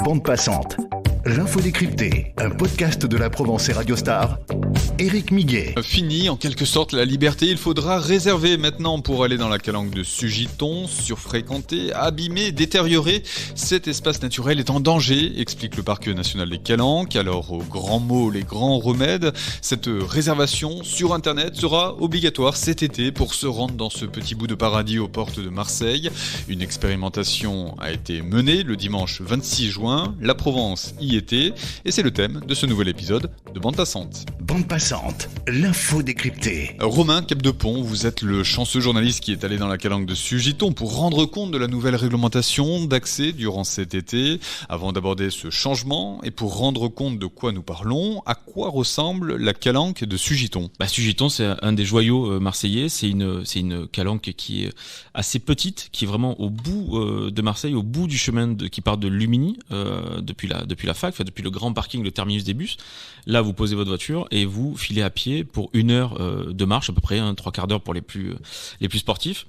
Bande passante. L'info décryptée, un podcast de la Provence et Radio Star. Éric Miguet. Fini en quelque sorte la liberté, il faudra réserver maintenant pour aller dans la calanque de Sugiton, surfréquenté, abîmé, détérioré. Cet espace naturel est en danger, explique le parc national des Calanques. Alors aux grands mots, les grands remèdes, cette réservation sur internet sera obligatoire cet été pour se rendre dans ce petit bout de paradis aux portes de Marseille. Une expérimentation a été menée le dimanche 26 juin, la Provence y était, et c'est le thème de ce nouvel épisode de Bande passante. Bande passante, l'info décryptée. Romain Capdepont, vous êtes le chanceux journaliste qui est allé dans la calanque de Sugiton pour rendre compte de la nouvelle réglementation d'accès durant cet été. Avant d'aborder ce changement et pour rendre compte de quoi nous parlons, à quoi ressemble la calanque de Sugiton ? Sugiton, c'est un des joyaux marseillais. C'est une calanque qui est assez petite, qui est vraiment au bout de Marseille, au bout du chemin qui part de Lumini, depuis la fac, depuis le grand parking, le terminus des bus. Là, vous posez votre voiture et vous filez à pied pour 1 heure de marche, à peu près, 3/4 d'heure pour les plus sportifs.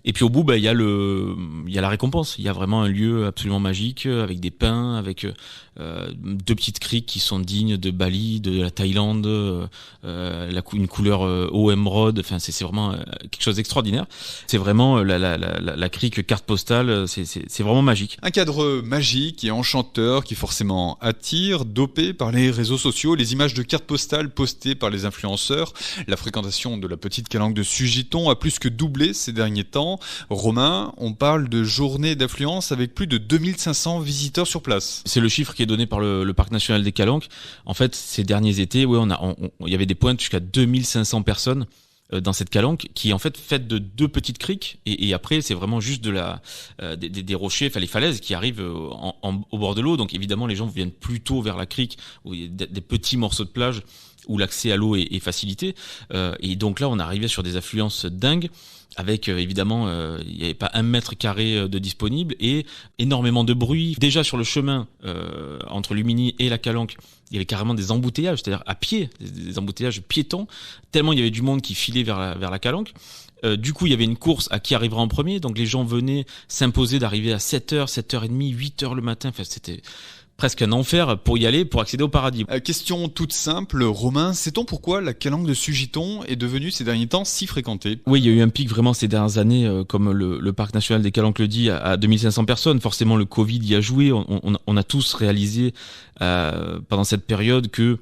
Et puis au bout, il y a la récompense. Il y a vraiment un lieu absolument magique, avec des pins, avec 2 petites criques qui sont dignes de Bali, de la Thaïlande, une couleur eau émeraude. Enfin, c'est vraiment quelque chose d'extraordinaire. C'est vraiment la crique carte postale. C'est vraiment magique. Un cadre magique et enchanteur qui forcément attire, dopé par les réseaux sociaux, les images de cartes postales postées par les influenceurs. La fréquentation de la petite calanque de Sugiton a plus que doublé ces derniers temps. Romain, on parle de journées d'affluence avec plus de 2500 visiteurs sur place. C'est le chiffre qui est donné par le parc national des Calanques. En fait, ces derniers étés, il y avait des pointes jusqu'à 2500 personnes dans cette calanque qui est en fait faite de 2 petites criques et après c'est vraiment juste des rochers, les falaises qui arrivent au bord de l'eau. Donc évidemment les gens viennent plutôt vers la crique où il y a des petits morceaux de plage où l'accès à l'eau est facilité. Et donc là on arrivait sur des affluences dingues. Avec évidemment, il n'y avait pas 1 mètre carré de disponible et énormément de bruit. Déjà sur le chemin entre Lumini et la calanque, il y avait carrément des embouteillages, c'est-à-dire à pied, des embouteillages piétons, tellement il y avait du monde qui filait vers la calanque. Du coup, il y avait une course à qui arrivera en premier, donc les gens venaient s'imposer d'arriver à 7h, 7h30, 8h le matin, enfin c'était presque un enfer pour y aller, pour accéder au paradis. Question toute simple, Romain, sait-on pourquoi la calanque de Sugiton est devenue ces derniers temps si fréquentée ? Oui, il y a eu un pic vraiment ces dernières années, comme le parc national des Calanques le dit, à 2500 personnes. Forcément, le Covid y a joué. On a tous réalisé pendant cette période que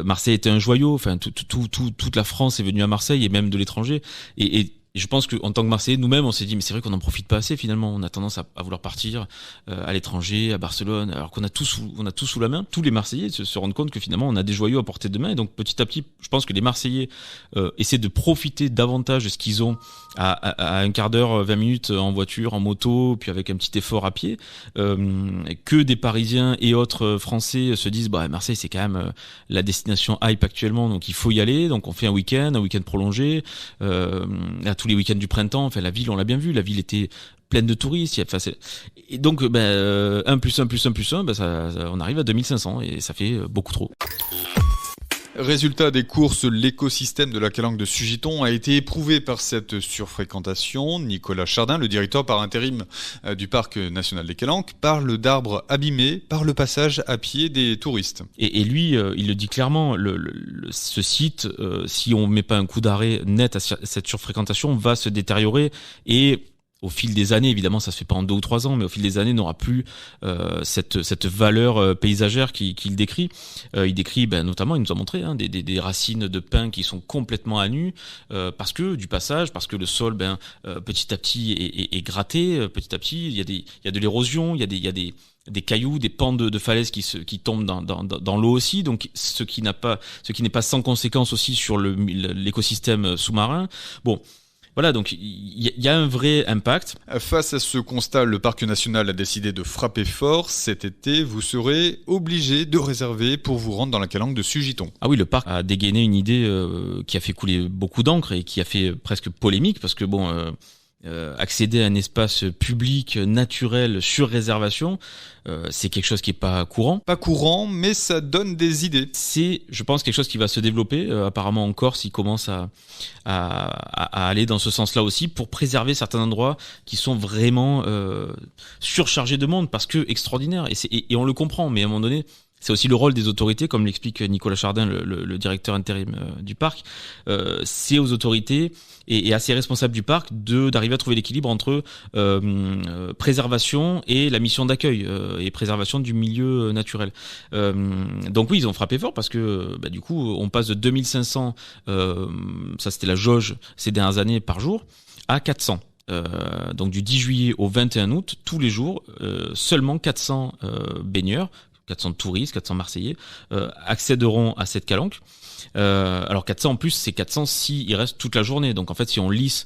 Marseille était un joyau. Enfin, toute la France est venue à Marseille et même de l'étranger. Et je pense qu'en tant que Marseillais, nous-mêmes, on s'est dit, mais c'est vrai qu'on n'en profite pas assez finalement. On a tendance à vouloir partir à l'étranger, à Barcelone, alors qu'on a tout sous la main. Tous les Marseillais se rendent compte que finalement, on a des joyaux à portée de main. Et donc, petit à petit, je pense que les Marseillais essaient de profiter davantage de ce qu'ils ont à 1/4 d'heure, 20 minutes en voiture, en moto, puis avec un petit effort à pied, que des Parisiens et autres Français se disent, Marseille, c'est quand même la destination hype actuellement, donc il faut y aller. Donc, on fait un week-end prolongé, tous les week-ends du printemps. Enfin, la ville, on l'a bien vu, la ville était pleine de touristes. Et donc, 1 plus 1 plus 1 plus 1, on arrive à 2500 et ça fait beaucoup trop. Résultat des courses, l'écosystème de la calanque de Sugiton a été éprouvé par cette surfréquentation. Nicolas Chardin, le directeur par intérim du parc national des Calanques, parle d'arbres abîmés par le passage à pied des touristes. Et lui, il le dit clairement, ce site, si on met pas un coup d'arrêt net à cette surfréquentation, va se détériorer et au fil des années, évidemment, ça se fait pas en 2 ou 3 ans, mais au fil des années, n'aura plus cette valeur paysagère qu'il décrit. Il décrit, notamment, il nous a montré des racines de pin qui sont complètement à nu, parce que le sol, petit à petit est gratté. Petit à petit, il y a de l'érosion, il y a des cailloux, des pans de falaises qui tombent dans l'eau aussi, donc ce qui n'est pas sans conséquence aussi sur l'écosystème sous-marin. Bon. Voilà, donc il y a un vrai impact. Face à ce constat, le parc national a décidé de frapper fort. Cet été, vous serez obligé de réserver pour vous rendre dans la calanque de Sugiton. Ah oui, le parc a dégainé une idée qui a fait couler beaucoup d'encre et qui a fait presque polémique parce que accéder à un espace public naturel sur réservation, c'est quelque chose qui est pas courant. Pas courant, mais ça donne des idées. C'est, je pense, quelque chose qui va se développer. Apparemment en Corse, ils commencent à aller dans ce sens-là aussi pour préserver certains endroits qui sont vraiment surchargés de monde parce que extraordinaires. Et on le comprend, mais à un moment donné, c'est aussi le rôle des autorités, comme l'explique Nicolas Chardin, le directeur intérim du parc. C'est aux autorités et à ces responsables du parc d'arriver à trouver l'équilibre entre préservation et la mission d'accueil et préservation du milieu naturel. Donc oui, ils ont frappé fort parce que du coup, on passe de 2500, ça c'était la jauge ces dernières années par jour, à 400. Donc du 10 juillet au 21 août, tous les jours, seulement 400 baigneurs, 400 touristes, 400 Marseillais accéderont à cette calanque. Alors 400 en plus, c'est 400 s'ils restent toute la journée. Donc en fait, si on lisse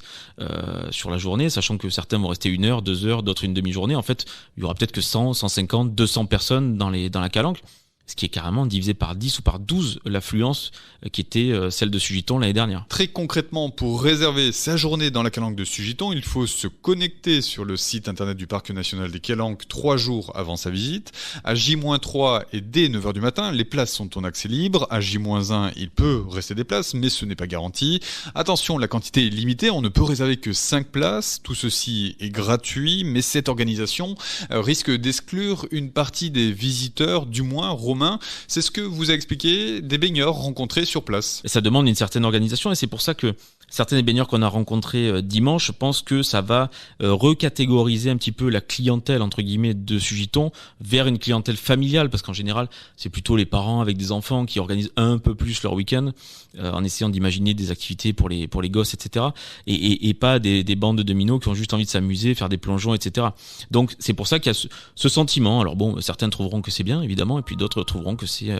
sur la journée, sachant que certains vont rester 1 heure, 2 heures, d'autres une demi-journée, en fait, il y aura peut-être que 100, 150, 200 personnes dans la calanque. Ce qui est carrément divisé par 10 ou par 12 l'affluence qui était celle de Sugiton l'année dernière. Très concrètement, pour réserver sa journée dans la calanque de Sugiton, il faut se connecter sur le site internet du Parc national des Calanques 3 jours avant sa visite. À J-3 et dès 9h du matin, les places sont en accès libre. À J-1, il peut rester des places, mais ce n'est pas garanti. Attention, la quantité est limitée, on ne peut réserver que 5 places. Tout ceci est gratuit, mais cette organisation risque d'exclure une partie des visiteurs, du moins romains. C'est ce que vous a expliqué des baigneurs rencontrés sur place. Et ça demande une certaine organisation et c'est pour ça que certains des baigneurs qu'on a rencontrés dimanche pensent que ça va recatégoriser un petit peu la clientèle entre guillemets de Sugiton vers une clientèle familiale parce qu'en général c'est plutôt les parents avec des enfants qui organisent un peu plus leur week-end en essayant d'imaginer des activités pour les gosses, etc. Et pas des bandes de minots qui ont juste envie de s'amuser, faire des plongeons, etc. Donc c'est pour ça qu'il y a ce sentiment. Alors bon, certains trouveront que c'est bien évidemment et puis d'autres trouveront que c'est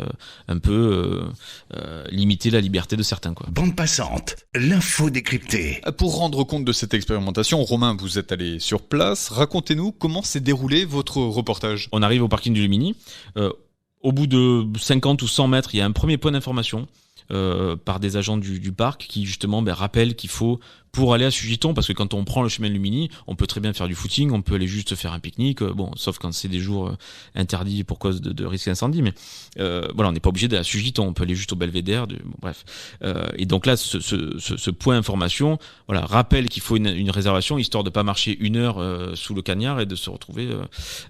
un peu limiter la liberté de certains, quoi. Bande passante, l'info décryptée. Pour rendre compte de cette expérimentation, Romain, vous êtes allé sur place. Racontez-nous comment s'est déroulé votre reportage. On arrive au parking du Lumini. Au bout de 50 ou 100 mètres, il y a un premier point d'information par des agents du parc qui justement rappellent qu'il faut, pour aller à Sugiton, parce que quand on prend le chemin de Lumini, on peut très bien faire du footing, on peut aller juste faire un pique-nique, bon, sauf quand c'est des jours interdits pour cause de risque d'incendie, mais voilà, on n'est pas obligé d'aller à Sugiton, on peut aller juste au Belvédère, bon, bref. Et donc là, ce point information, voilà, rappelle qu'il faut une réservation, histoire de pas marcher 1 heure sous le cagnard et de se retrouver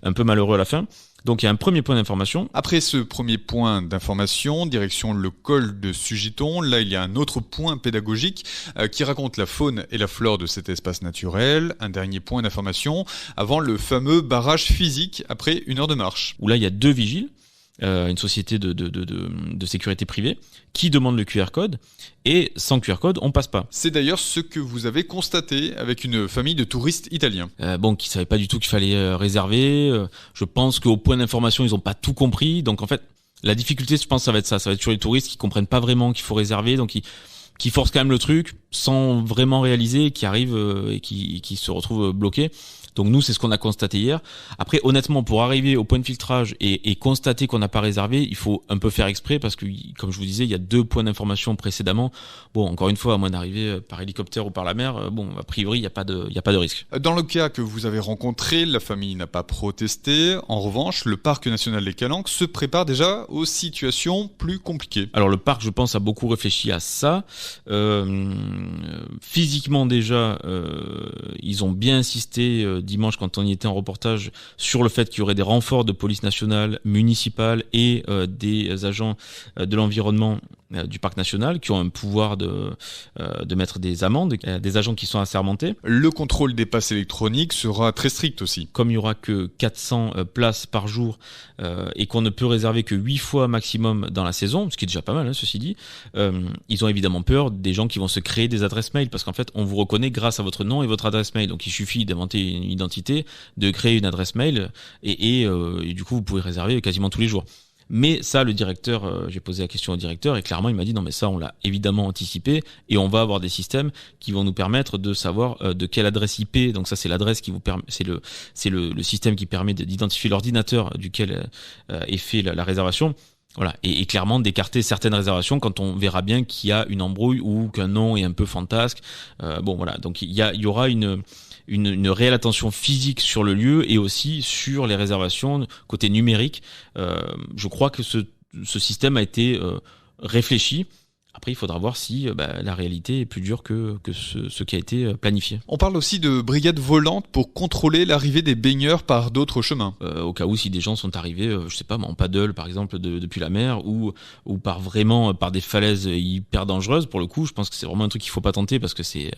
un peu malheureux à la fin. Donc il y a un premier point d'information. Après ce premier point d'information, direction le col de Sugiton, là il y a un autre point pédagogique qui raconte la faune et la flore de cet espace naturel. Un dernier point d'information avant le fameux barrage physique après 1 heure de marche. Où là il y a 2 vigiles, une société de sécurité privée qui demande le QR code et sans QR code on passe pas. C'est d'ailleurs ce que vous avez constaté avec une famille de touristes italiens. Qui savaient pas du tout qu'il fallait réserver. Je pense qu'au point d'information ils ont pas tout compris. Donc en fait la difficulté, je pense, ça va être sur les touristes qui comprennent pas vraiment qu'il faut réserver, donc qui forcent quand même le truc sans vraiment réaliser, qui arrivent et qui se retrouvent bloqués. Donc nous, c'est ce qu'on a constaté hier. Après, honnêtement, pour arriver au point de filtrage et constater qu'on n'a pas réservé, il faut un peu faire exprès parce que, comme je vous disais, il y a 2 points d'information précédemment. Bon, encore une fois, à moins d'arriver par hélicoptère ou par la mer, a priori, il n'y a pas de risque. Dans le cas que vous avez rencontré, la famille n'a pas protesté. En revanche, le Parc national des Calanques se prépare déjà aux situations plus compliquées. Alors le parc, je pense, a beaucoup réfléchi à ça. Physiquement déjà, ils ont bien insisté dimanche quand on y était en reportage sur le fait qu'il y aurait des renforts de police nationale, municipale et des agents de l'environnement du parc national qui ont un pouvoir de mettre des amendes, des agents qui sont assermentés. Le contrôle des passes électroniques sera très strict aussi. Comme il y aura que 400 places par jour et qu'on ne peut réserver que 8 fois maximum dans la saison, ce qui est déjà pas mal, ceci dit, ils ont évidemment peur des gens qui vont se créer des adresses mail parce qu'en fait on vous reconnaît grâce à votre nom et votre adresse mail. Donc il suffit d'inventer une identité, de créer une adresse mail et du coup vous pouvez réserver quasiment tous les jours. Mais ça, le directeur, j'ai posé la question au directeur et clairement il m'a dit non mais ça on l'a évidemment anticipé et on va avoir des systèmes qui vont nous permettre de savoir de quelle adresse IP. Donc ça c'est l'adresse qui vous permet, c'est le système qui permet d'identifier l'ordinateur duquel est fait la réservation. Voilà, et clairement d'écarter certaines réservations quand on verra bien qu'il y a une embrouille ou qu'un nom est un peu fantasque. Voilà, donc il y aura une une réelle attention physique sur le lieu et aussi sur les réservations côté numérique. Je crois que ce système a été réfléchi. Après, il faudra voir si la réalité est plus dure que ce qui a été planifié. On parle aussi de brigades volantes pour contrôler l'arrivée des baigneurs par d'autres chemins. Au cas où, si des gens sont arrivés, je sais pas, en paddle par exemple depuis la mer ou par des falaises hyper dangereuses, pour le coup, je pense que c'est vraiment un truc qu'il faut pas tenter parce que c'est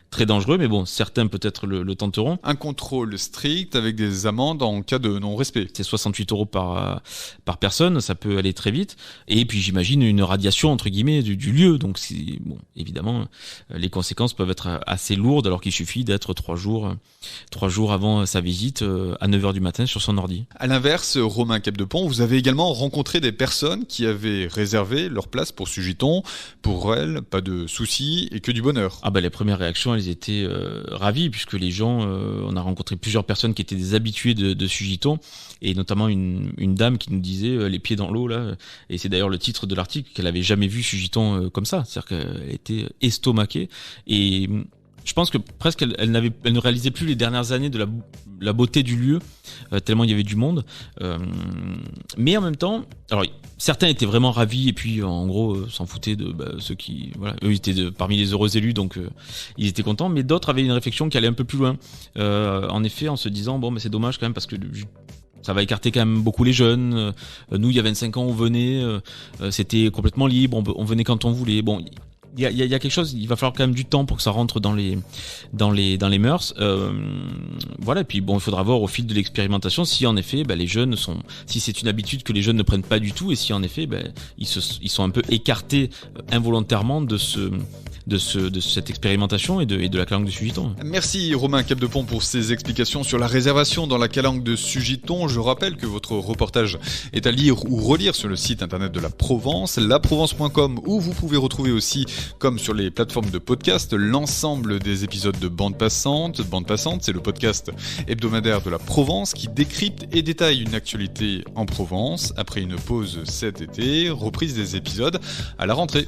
très dangereux. Mais bon, certains peut-être le tenteront. Un contrôle strict avec des amendes en cas de non-respect. C'est 68 € par personne, ça peut aller très vite. Et puis j'imagine une radiation entre guillemets du lieu, donc évidemment les conséquences peuvent être assez lourdes alors qu'il suffit d'être 3 jours avant sa visite à 9h du matin sur son ordi. À l'inverse, Romain Capdepont, vous avez également rencontré des personnes qui avaient réservé leur place pour Sugiton. Pour elles, pas de soucis et que du bonheur. Les premières réactions, elles étaient ravies puisque les gens, on a rencontré plusieurs personnes qui étaient des habitués de Sugiton et notamment une dame qui nous disait les pieds dans l'eau là, et c'est d'ailleurs le titre de l'article, qu'elle avait jamais vu Sugiton comme ça, c'est-à-dire qu'elle était estomaquée et je pense que presque elle ne réalisait plus les dernières années de la beauté du lieu, tellement il y avait du monde. Mais en même temps, alors certains étaient vraiment ravis et puis en gros s'en foutaient de ceux qui, voilà, eux étaient parmi les heureux élus, donc ils étaient contents. Mais d'autres avaient une réflexion qui allait un peu plus loin. En effet, en se disant mais c'est dommage quand même parce que ça va écarter quand même beaucoup les jeunes. Nous, il y a 25 ans, on venait, c'était complètement libre, on venait quand on voulait. Bon, il y a quelque chose, il va falloir quand même du temps pour que ça rentre dans les mœurs. Voilà, et puis bon, il faudra voir au fil de l'expérimentation si en effet les jeunes si c'est une habitude que les jeunes ne prennent pas du tout et si en effet ils sont un peu écartés involontairement de cette expérimentation et de la calanque de Sugiton. Merci Romain Capdepont pour ces explications sur la réservation dans la calanque de Sugiton. Je rappelle que votre reportage est à lire ou relire sur le site internet de la Provence, laprovence.com, où vous pouvez retrouver aussi, comme sur les plateformes de podcast, l'ensemble des épisodes de Bande Passante. Bande Passante, c'est le podcast hebdomadaire de la Provence qui décrypte et détaille une actualité en Provence après une pause cet été, reprise des épisodes à la rentrée.